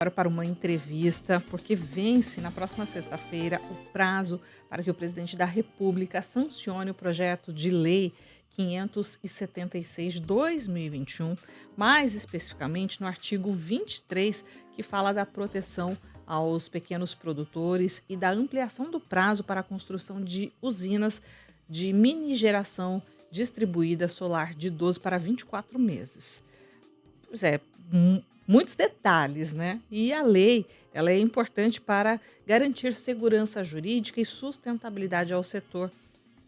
Agora para uma entrevista, porque vence na próxima sexta-feira o prazo para que o presidente da República sancione o projeto de lei 576/2021, mais especificamente no artigo 23, que fala da proteção aos pequenos produtores e da ampliação do prazo para a construção de usinas de mini geração distribuída solar de 12 para 24 meses. Pois é, muitos detalhes, né? E a lei, ela é importante para garantir segurança jurídica e sustentabilidade ao setor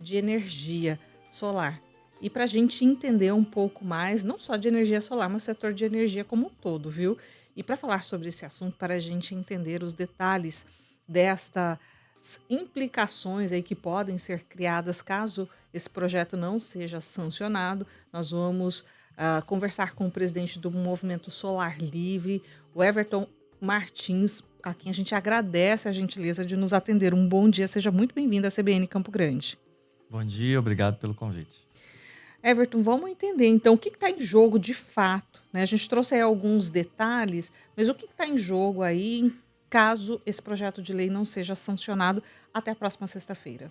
de energia solar. E para a gente entender um pouco mais, não só de energia solar, mas o setor de energia como um todo, viu? E para falar sobre esse assunto, para a gente entender os detalhes destas implicações aí que podem ser criadas caso esse projeto não seja sancionado, nós vamos conversar com o presidente do Movimento Solar Livre, o Everton Martins, a quem a gente agradece a gentileza de nos atender. Um bom dia, seja muito bem-vindo à CBN Campo Grande. Bom dia, obrigado pelo convite. Everton, vamos entender então o que está em jogo de fato, né? A gente trouxe aí alguns detalhes, mas o que está em jogo aí em caso esse projeto de lei não seja sancionado até a próxima sexta-feira?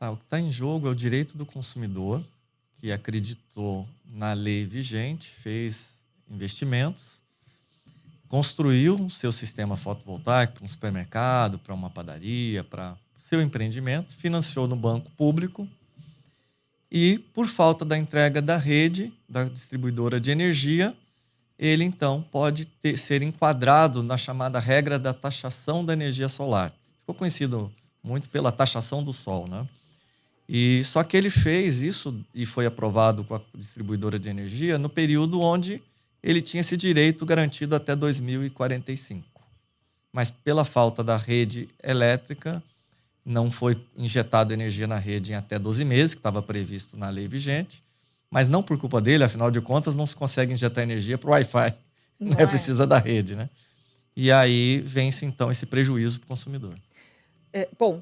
O que está em jogo é o direito do consumidor, que acreditou na lei vigente, fez investimentos, construiu o seu sistema fotovoltaico para um supermercado, para uma padaria, para o seu empreendimento, financiou no banco público e, por falta da entrega da rede, da distribuidora de energia, ele então pode ser enquadrado na chamada regra da taxação da energia solar. Ficou conhecido muito pela taxação do sol, né? E só que ele fez isso e foi aprovado com a distribuidora de energia no período onde ele tinha esse direito garantido até 2045. Mas pela falta da rede elétrica, não foi injetada energia na rede em até 12 meses, que estava previsto na lei vigente, mas não por culpa dele, afinal de contas, não se consegue injetar energia para o Wi-Fi, né? Não é? Precisa da rede, né? E aí vence então esse prejuízo para o consumidor. Bom,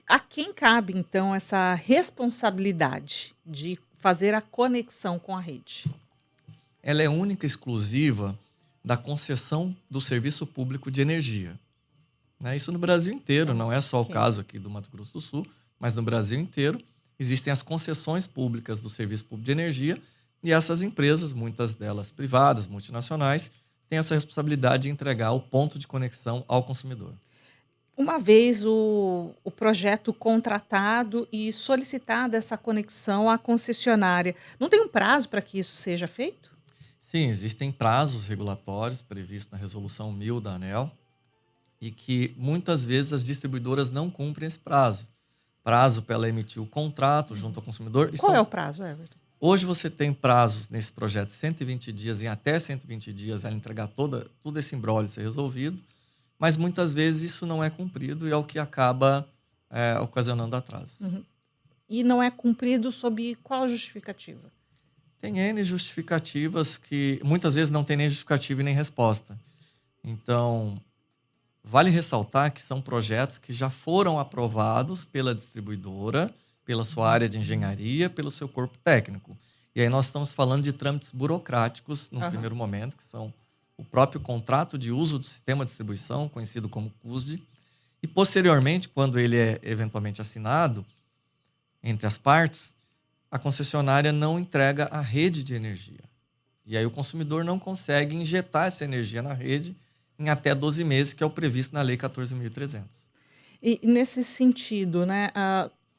a quem cabe então essa responsabilidade de fazer a conexão com a rede? Ela é única e exclusiva da concessão do serviço público de energia, né? Isso no Brasil inteiro, não é só o Ok. caso aqui do Mato Grosso do Sul, mas no Brasil inteiro existem as concessões públicas do serviço público de energia e essas empresas, muitas delas privadas, multinacionais, têm essa responsabilidade de entregar o ponto de conexão ao consumidor. Uma vez o projeto contratado e solicitada essa conexão à concessionária, não tem um prazo para que isso seja feito? Sim, existem prazos regulatórios previstos na Resolução 1000 da ANEEL e que muitas vezes as distribuidoras não cumprem esse prazo. Prazo para ela emitir o contrato junto ao consumidor. Qual é o prazo, Everton? Hoje você tem prazos nesse projeto de 120 dias, em até 120 dias, ela entregar todo esse imbróglio ser resolvido, mas muitas vezes isso não é cumprido e é o que acaba ocasionando atraso. Uhum. E não é cumprido sob qual justificativa? Tem N justificativas que muitas vezes não tem nem justificativa e nem resposta. Então, vale ressaltar que são projetos que já foram aprovados pela distribuidora, pela sua área de engenharia, pelo seu corpo técnico. E aí nós estamos falando de trâmites burocráticos, num Aham. primeiro momento, que são o próprio contrato de uso do sistema de distribuição, conhecido como CUSD, e posteriormente, quando ele é eventualmente assinado entre as partes, a concessionária não entrega a rede de energia. E aí o consumidor não consegue injetar essa energia na rede em até 12 meses, que é o previsto na Lei 14.300. E nesse sentido, né,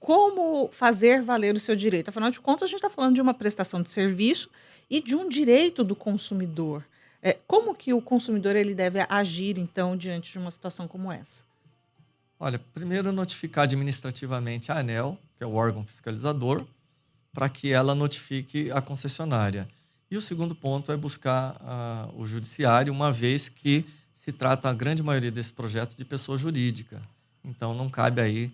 como fazer valer o seu direito? Afinal de contas, a gente está falando de uma prestação de serviço e de um direito do consumidor. Como que o consumidor ele deve agir, então, diante de uma situação como essa? Olha, primeiro notificar administrativamente a ANEEL, que é o órgão fiscalizador, para que ela notifique a concessionária. E o segundo ponto é buscar o judiciário, uma vez que se trata a grande maioria desses projetos de pessoa jurídica. Então não cabe aí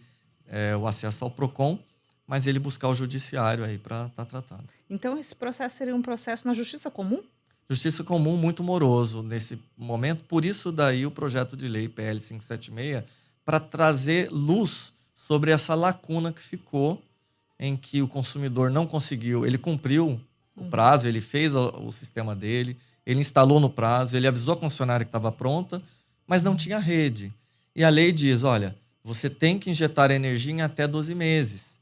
o acesso ao PROCON, mas ele buscar o judiciário aí para estar tratando. Então, esse processo seria um processo na justiça comum? Justiça comum muito moroso nesse momento, por isso daí o projeto de lei PL 576, para trazer luz sobre essa lacuna que ficou em que o consumidor não conseguiu, ele cumpriu o Uhum. prazo, ele fez o sistema dele, ele instalou no prazo, ele avisou a concessionária que estava pronta, mas não tinha rede. E a lei diz, olha, você tem que injetar energia em até 12 meses.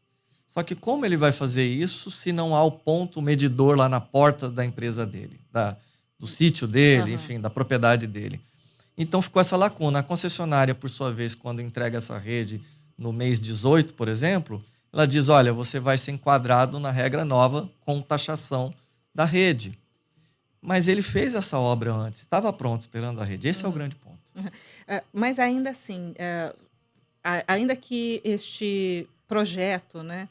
Só que como ele vai fazer isso se não há o ponto medidor lá na porta da empresa dele, do sítio dele, enfim, da propriedade dele? Então ficou essa lacuna. A concessionária, por sua vez, quando entrega essa rede no mês 18, por exemplo, ela diz, olha, você vai ser enquadrado na regra nova com taxação da rede. Mas ele fez essa obra antes, estava pronto esperando a rede. Esse é o grande ponto. Mas ainda assim, ainda que este projeto, né,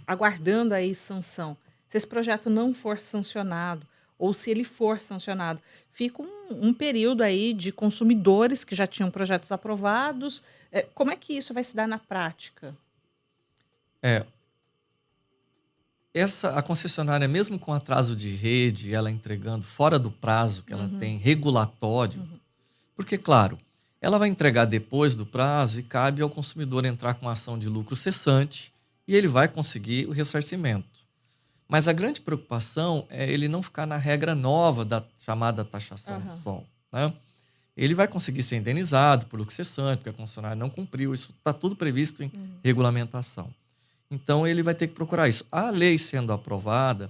aguardando aí sanção, se esse projeto não for sancionado, ou se ele for sancionado, fica um período aí de consumidores que já tinham projetos aprovados. Como é que isso vai se dar na prática? É, a concessionária, mesmo com atraso de rede, ela entregando fora do prazo que ela tem regulatório, porque, claro, ela vai entregar depois do prazo e cabe ao consumidor entrar com ação de lucro cessante e ele vai conseguir o ressarcimento. Mas a grande preocupação é ele não ficar na regra nova da chamada taxação do sol, né? Ele vai conseguir ser indenizado por lucro cessante, porque a concessionária não cumpriu. Isso está tudo previsto em regulamentação. Então, ele vai ter que procurar isso. A lei sendo aprovada,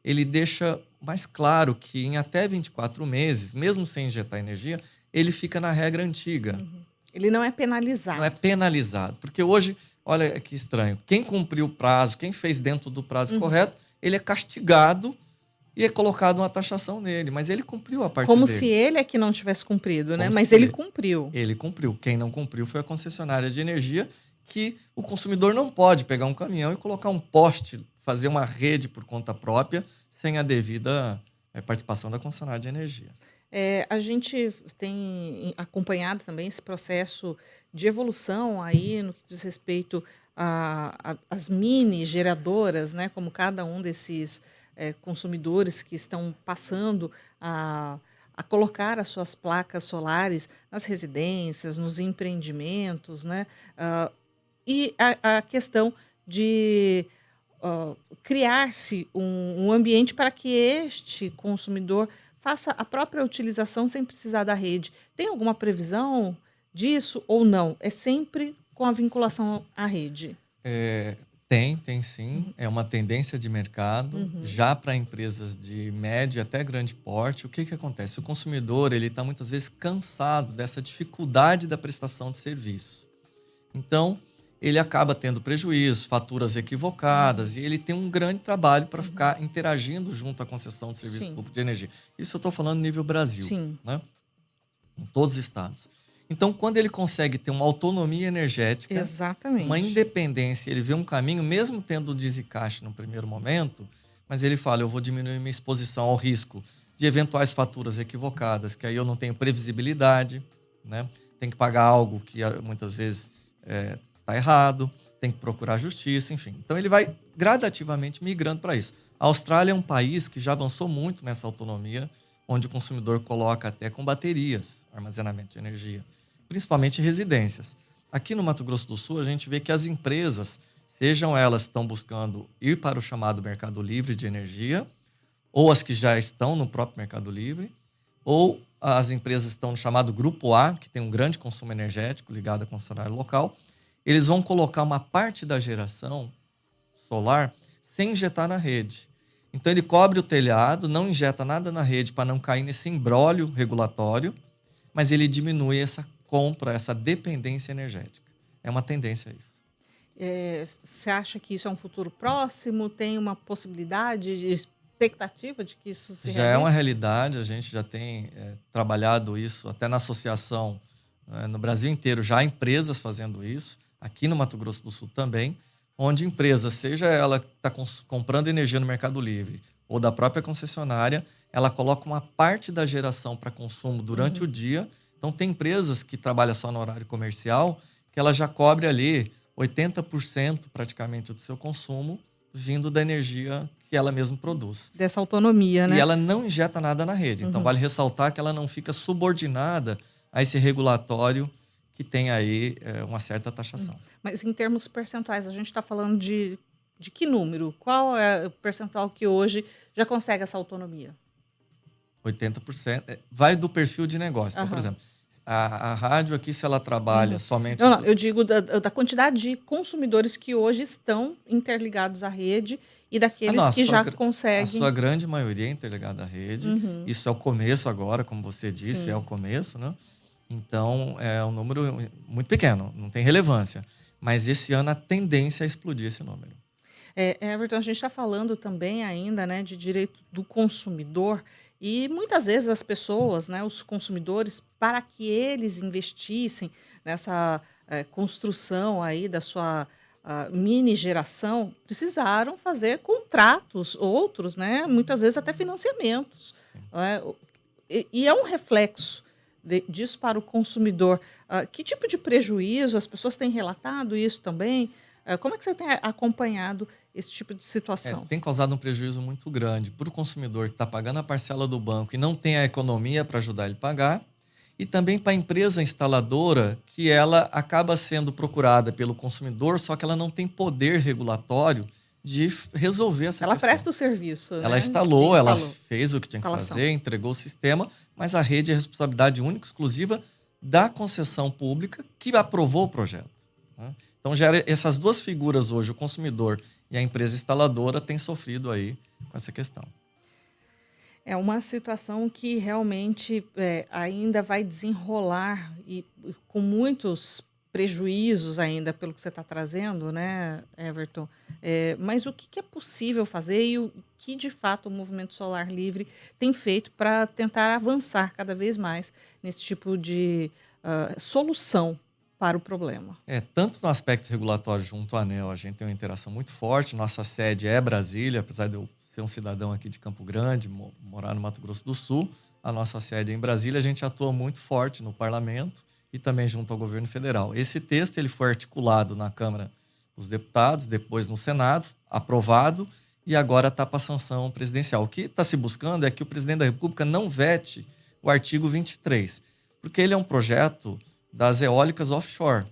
ele deixa mais claro que em até 24 meses, mesmo sem injetar energia, ele fica na regra antiga. Ele não é penalizado. Não é penalizado. Porque hoje, olha que estranho, quem cumpriu o prazo, quem fez dentro do prazo correto, ele é castigado e é colocado uma taxação nele. Mas ele cumpriu a parte Como dele. se ele é que não tivesse cumprido, né? Como Mas se ele cumpriu. Ele cumpriu. Quem não cumpriu foi a concessionária de energia, que o consumidor não pode pegar um caminhão e colocar um poste, fazer uma rede por conta própria, sem a devida participação da concessionária de energia. A gente tem acompanhado também esse processo de evolução aí no que diz respeito às mini geradoras, né? Como cada um desses consumidores que estão passando a colocar as suas placas solares nas residências, nos empreendimentos, né? E a questão de criar-se um ambiente para que este consumidor faça a própria utilização sem precisar da rede. Tem alguma previsão disso ou não? É sempre com a vinculação à rede? Tem sim. É uma tendência de mercado, já para empresas de médio até grande porte. O que acontece? O consumidor ele está muitas vezes cansado dessa dificuldade da prestação de serviço. Então, ele acaba tendo prejuízo, faturas equivocadas, e ele tem um grande trabalho para ficar interagindo junto à concessão de serviço público de energia. Isso eu estou falando nível Brasil, né? Em todos os estados. Então, quando ele consegue ter uma autonomia energética, uma independência, ele vê um caminho, mesmo tendo o desencaixe no primeiro momento, mas ele fala, eu vou diminuir minha exposição ao risco de eventuais faturas equivocadas, que aí eu não tenho previsibilidade, né? Tem que pagar algo que muitas vezes está errado, tem que procurar justiça, enfim. Então, ele vai gradativamente migrando para isso. A Austrália é um país que já avançou muito nessa autonomia, onde o consumidor coloca até com baterias armazenamento de energia, principalmente em residências. Aqui no Mato Grosso do Sul, a gente vê que as empresas, sejam elas que estão buscando ir para o chamado mercado livre de energia, ou as que já estão no próprio mercado livre, ou as empresas que estão no chamado Grupo A, que tem um grande consumo energético ligado à concessionária local, eles vão colocar uma parte da geração solar sem injetar na rede. Então, ele cobre o telhado, não injeta nada na rede para não cair nesse imbróglio regulatório, mas ele diminui essa compra, essa dependência energética. É uma tendência isso. Você acha que isso é um futuro próximo? Tem uma possibilidade de expectativa de que isso se realize? Já é uma realidade, a gente já tem trabalhado isso até na associação, no Brasil inteiro, já há empresas fazendo isso, aqui no Mato Grosso do Sul também, onde empresa, seja ela que está comprando energia no Mercado Livre ou da própria concessionária, ela coloca uma parte da geração para consumo durante o dia. Então, tem empresas que trabalham só no horário comercial, que ela já cobre ali 80% praticamente do seu consumo vindo da energia que ela mesma produz. Dessa autonomia, né? E ela não injeta nada na rede. Então, vale ressaltar que ela não fica subordinada a esse regulatório que tem aí uma certa taxação. Mas em termos percentuais, a gente está falando de que número? Qual é o percentual que hoje já consegue essa autonomia? 80% vai do perfil de negócio. Então, por Aham. exemplo, a rádio aqui, se ela trabalha Uhum. somente... Não, não, eu digo da quantidade de consumidores que hoje estão interligados à rede e Não, daqueles que já a sua conseguem. grande maioria é interligada à rede. Uhum. Isso é o começo agora, como você disse, é o Sim. começo, né? Então, é um número muito pequeno, não tem relevância. Mas esse ano a tendência é explodir esse número. Everton, a gente está falando também ainda, né, de direito do consumidor e muitas vezes as pessoas, né, os consumidores, para que eles investissem nessa construção aí da sua mini geração, precisaram fazer contratos, outros, né, muitas vezes até financiamentos. Sim. Né, e é um reflexo disso para o consumidor. Que tipo de prejuízo? As pessoas têm relatado isso também? Como é que você tem acompanhado esse tipo de situação? Tem causado um prejuízo muito grande para o consumidor que está pagando a parcela do banco e não tem a economia para ajudar ele a pagar, e também para a empresa instaladora, que ela acaba sendo procurada pelo consumidor, só que ela não tem poder regulatório de resolver essa Ela questão. presta o serviço, Ela né, de instalou, ela fez o que tinha que instalação. fazer, entregou o sistema, mas a rede é responsabilidade única, exclusiva da concessão pública que aprovou o projeto, né? Então, essas duas figuras hoje, o consumidor e a empresa instaladora, têm sofrido aí com essa questão. É uma situação que realmente ainda vai desenrolar e com muitos prejuízos ainda, pelo que você está trazendo, né, Everton? Mas o que é possível fazer e o que, de fato, o Movimento Solar Livre tem feito para tentar avançar cada vez mais nesse tipo de solução para o problema? Tanto no aspecto regulatório junto à ANEEL, a gente tem uma interação muito forte. Nossa sede é Brasília, apesar de eu ser um cidadão aqui de Campo Grande, morar no Mato Grosso do Sul, a nossa sede é em Brasília. A gente atua muito forte no parlamento e também junto ao governo federal. Esse texto ele foi articulado na Câmara dos Deputados, depois no Senado, aprovado, e agora está para a sanção presidencial. O que está se buscando é que o presidente da República não vete o artigo 23, porque ele é um projeto das eólicas offshore.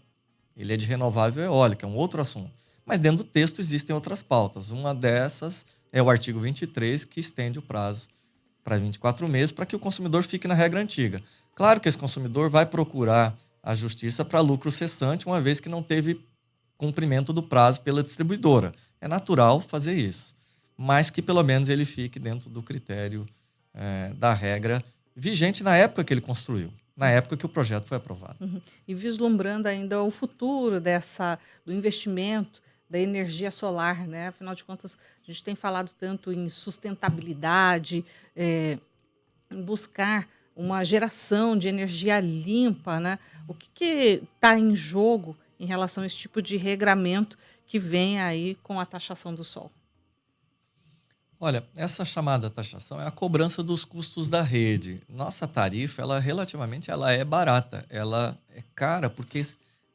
Ele é de renovável eólica, é um outro assunto. Mas dentro do texto existem outras pautas. Uma dessas é o artigo 23, que estende o prazo para 24 meses, para que o consumidor fique na regra antiga. Claro que esse consumidor vai procurar a justiça para lucro cessante, uma vez que não teve cumprimento do prazo pela distribuidora. É natural fazer isso, mas que pelo menos ele fique dentro do critério da regra vigente na época que ele construiu, na época que o projeto foi aprovado. Uhum. E vislumbrando ainda o futuro do investimento da energia solar, né? Afinal de contas, a gente tem falado tanto em sustentabilidade, em buscar uma geração de energia limpa, né? O que está em jogo em relação a esse tipo de regramento que vem aí com a taxação do sol? Olha, essa chamada taxação é a cobrança dos custos da rede. Nossa tarifa, ela é barata. Ela é cara porque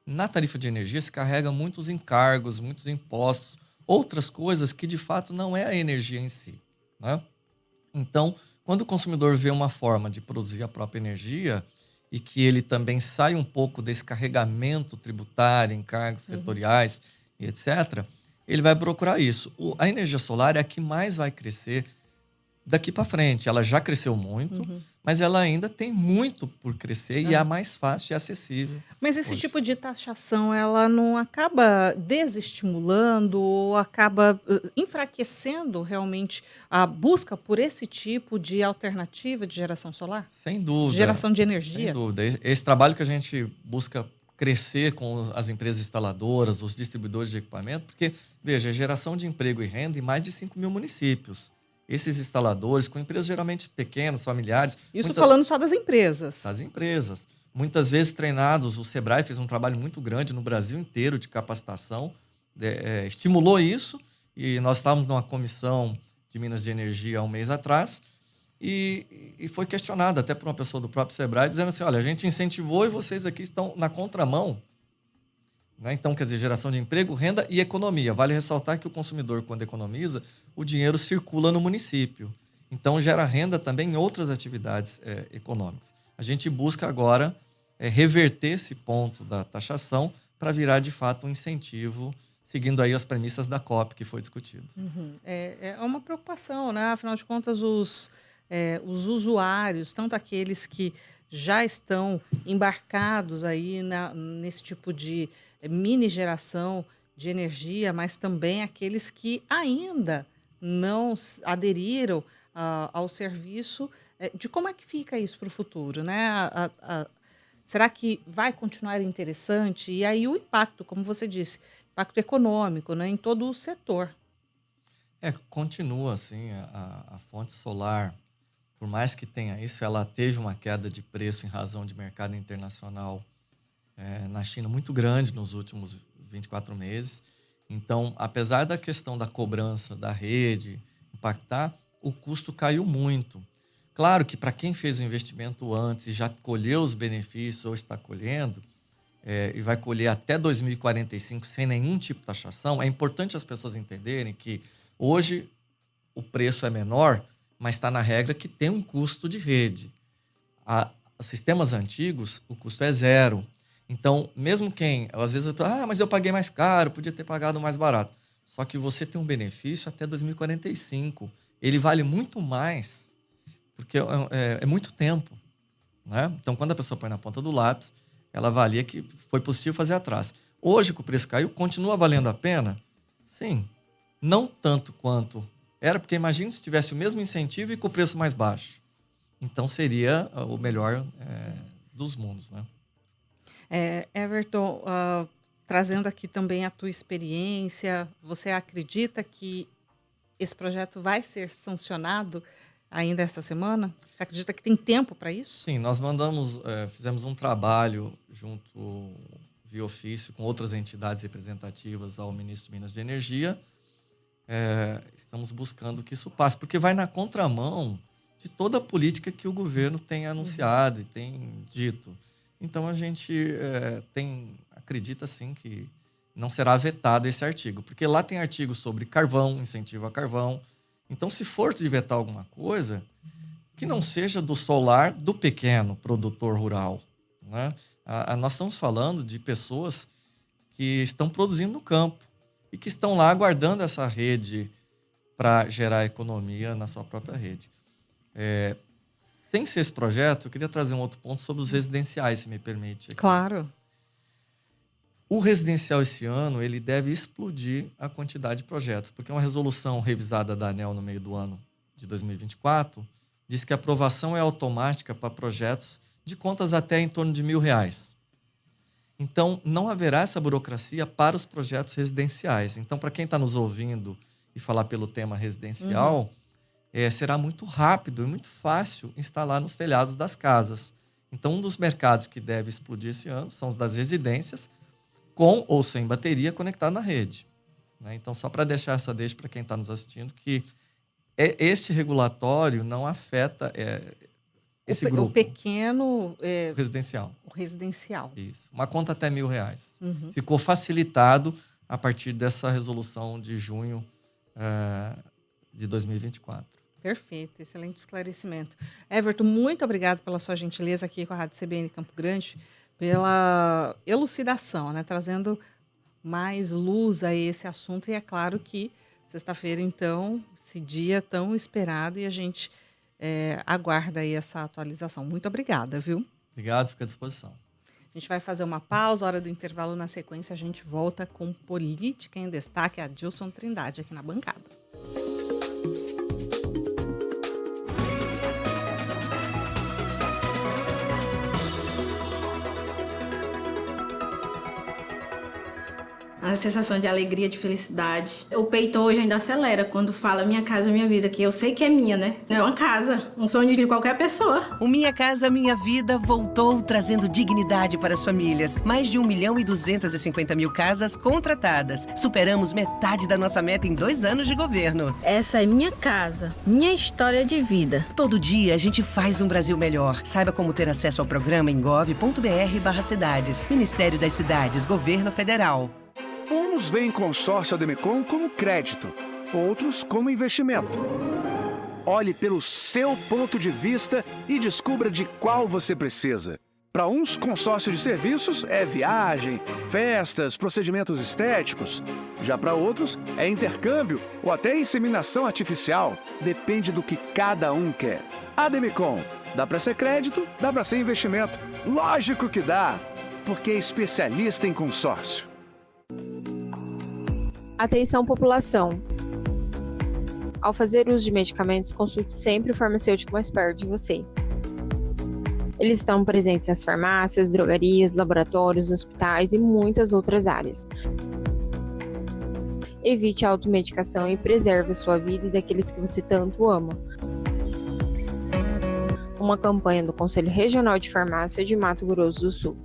na tarifa de energia se carrega muitos encargos, muitos impostos, outras coisas que de fato não é a energia em si, né? Então, quando o consumidor vê uma forma de produzir a própria energia e que ele também sai um pouco desse carregamento tributário, encargos Uhum, setoriais e etc., ele vai procurar isso. A energia solar é a que mais vai crescer daqui para frente. Ela já cresceu muito, uhum. mas ela ainda tem muito por crescer e é a Aham. mais fácil e acessível Mas esse hoje. tipo de taxação, ela não acaba desestimulando ou acaba enfraquecendo realmente a busca por esse tipo de alternativa de geração solar? Sem De dúvida, geração de sem energia? dúvida. Esse trabalho que a gente busca crescer com as empresas instaladoras, os distribuidores de equipamento, porque, veja, geração de emprego e renda em mais de 5 mil municípios. Esses instaladores, com empresas geralmente pequenas, familiares, Isso muitas falando só das empresas. das empresas, muitas vezes treinados, o Sebrae fez um trabalho muito grande no Brasil inteiro de capacitação, estimulou isso, e nós estávamos numa comissão de Minas de Energia há um mês atrás, e foi questionado até por uma pessoa do próprio Sebrae, dizendo assim: olha, a gente incentivou e vocês aqui estão na contramão, né? Então, quer dizer, geração de emprego, renda e economia. Vale ressaltar que o consumidor, quando economiza, o dinheiro circula no município. Então, gera renda também em outras atividades econômicas. A gente busca agora reverter esse ponto da taxação para virar, de fato, um incentivo, seguindo aí as premissas da COP que foi discutido. Uhum. É uma preocupação, né? Afinal de contas, os os usuários, tanto aqueles que já estão embarcados aí nesse tipo de mini geração de energia, mas também aqueles que ainda não aderiram ao serviço, de como é que fica isso para o futuro, né? Será que vai continuar interessante? E aí o impacto, como você disse, impacto econômico, né, em todo o setor. Continua assim, a fonte solar, por mais que tenha isso, ela teve uma queda de preço em razão de mercado internacional na China muito grande nos últimos 24 meses. Então, apesar da questão da cobrança da rede impactar, o custo caiu muito. Claro que para quem fez o investimento antes e já colheu os benefícios ou está colhendo, e vai colher até 2045 sem nenhum tipo de taxação, é importante as pessoas entenderem que hoje o preço é menor, mas está na regra que tem um custo de rede. Os sistemas antigos, o custo é zero. Então, mesmo às vezes, mas eu paguei mais caro, podia ter pagado mais barato. Só que você tem um benefício até 2045. Ele vale muito mais, porque é muito tempo, né? Então, quando a pessoa põe na ponta do lápis, ela avalia que foi possível fazer atrás. Hoje, que o preço caiu, continua valendo a pena? Sim. Não tanto quanto era, porque imagina se tivesse o mesmo incentivo e com o preço mais baixo. Então, seria o melhor dos mundos, né? Everton, trazendo aqui também a tua experiência, você acredita que esse projeto vai ser sancionado ainda essa semana? Você acredita que tem tempo para isso? Sim, nós fizemos um trabalho junto, via ofício, com outras entidades representativas ao ministro de Minas e Energia. Estamos buscando que isso passe, porque vai na contramão de toda a política que o governo tem anunciado e tem dito. Então, a gente acredita, sim, que não será vetado esse artigo, porque lá tem artigos sobre carvão, incentivo a carvão. Então, se for de vetar alguma coisa, que não seja do solar do pequeno produtor rural, né? Nós estamos falando de pessoas que estão produzindo no campo e que estão lá aguardando essa rede para gerar economia na sua própria rede. Sem ser esse projeto, eu queria trazer um outro ponto sobre os residenciais, se me permite. Claro. O residencial esse ano, ele deve explodir a quantidade de projetos, porque uma resolução revisada da ANEEL no meio do ano de 2024 diz que a aprovação é automática para projetos de contas até em torno de R$1.000. Então, não haverá essa burocracia para os projetos residenciais. Então, para quem está nos ouvindo e falar pelo tema residencial, será muito rápido e muito fácil instalar nos telhados das casas. Então, um dos mercados que deve explodir esse ano são os das residências, com ou sem bateria conectado na rede, né? Então, só para deixar essa deixa para quem está nos assistindo, que esse regulatório não afeta esse grupo. O pequeno... residencial. O residencial. Isso. Uma conta até R$1.000. Uhum. Ficou facilitado a partir dessa resolução de junho de 2024. Perfeito, excelente esclarecimento. Everton, muito obrigado pela sua gentileza aqui com a Rádio CBN Campo Grande, pela elucidação, né? Trazendo mais luz a esse assunto. E é claro que sexta-feira, então, esse dia tão esperado, e a gente aguarda aí essa atualização. Muito obrigada, viu? Obrigado, fica à disposição. A gente vai fazer uma pausa, hora do intervalo. Na sequência, a gente volta com Política em Destaque, a Dilson Trindade aqui na bancada. A sensação de alegria, de felicidade. O peito hoje ainda acelera quando fala Minha Casa Minha Vida, que eu sei que é minha, né? É uma casa, um sonho de qualquer pessoa. O Minha Casa Minha Vida voltou trazendo dignidade para as famílias. Mais de 1.250.000 casas contratadas. Superamos metade da nossa meta em 2 anos de governo. Essa é minha casa, minha história de vida. Todo dia a gente faz um Brasil melhor. Saiba como ter acesso ao programa em gov.br/cidades. Ministério das Cidades, Governo Federal. Uns veem consórcio Ademecum como crédito, outros como investimento. Olhe pelo seu ponto de vista e descubra de qual você precisa. Para uns, consórcio de serviços é viagem, festas, procedimentos estéticos. Já para outros, é intercâmbio ou até inseminação artificial. Depende do que cada um quer. A Demicon, dá para ser crédito, dá para ser investimento. Lógico que dá, porque é especialista em consórcio. Atenção, população. Ao fazer uso de medicamentos, consulte sempre o farmacêutico mais perto de você. Eles estão presentes nas farmácias, drogarias, laboratórios, hospitais e muitas outras áreas. Evite a automedicação e preserve a sua vida e daqueles que você tanto ama. Uma campanha do Conselho Regional de Farmácia de Mato Grosso do Sul.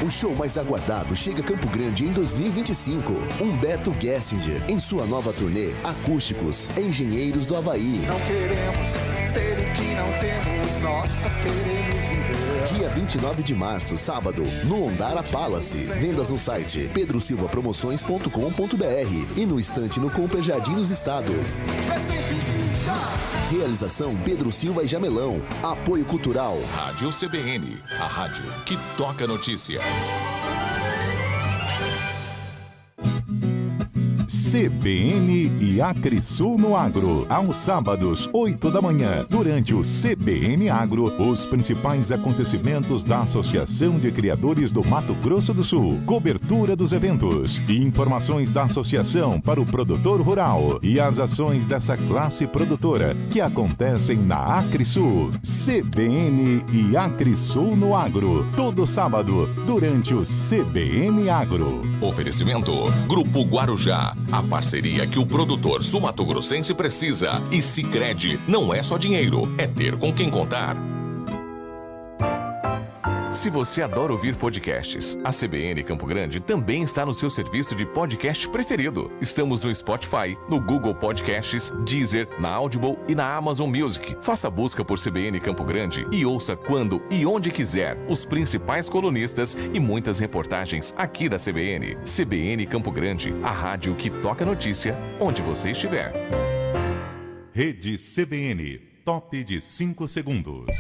O show mais aguardado chega a Campo Grande em 2025. Humberto Gessinger, em sua nova turnê Acústicos, Engenheiros do Havaí. Não queremos ter o que não temos, nós só queremos viver. Dia 29 de março, sábado, no Ondara Palace. Vendas no site pedrosilvapromoções.com.br e no estante no Comper Jardim dos Estados. Realização Pedro Silva e Jamelão. Apoio Cultural Rádio CBN, a rádio que toca notícia. CBN e Acrissul no Agro. Aos sábados, 8 da manhã, durante o CBN Agro, os principais acontecimentos da Associação de Criadores do Mato Grosso do Sul, cobertura dos eventos e informações da associação para o produtor rural e as ações dessa classe produtora que acontecem na Acrissul. CBN e Acrissul no Agro, todo sábado, durante o CBN Agro. Oferecimento Grupo Guarujá, a parceria que o produtor sul-mato-grossense precisa. E Sicredi não é só dinheiro, é ter com quem contar. Se você adora ouvir podcasts, a CBN Campo Grande também está no seu serviço de podcast preferido. Estamos no Spotify, no Google Podcasts, Deezer, na Audible e na Amazon Music. Faça a busca por CBN Campo Grande e ouça quando e onde quiser os principais colunistas e muitas reportagens aqui da CBN. CBN Campo Grande, a rádio que toca notícia onde você estiver. Rede CBN, top de 5 segundos.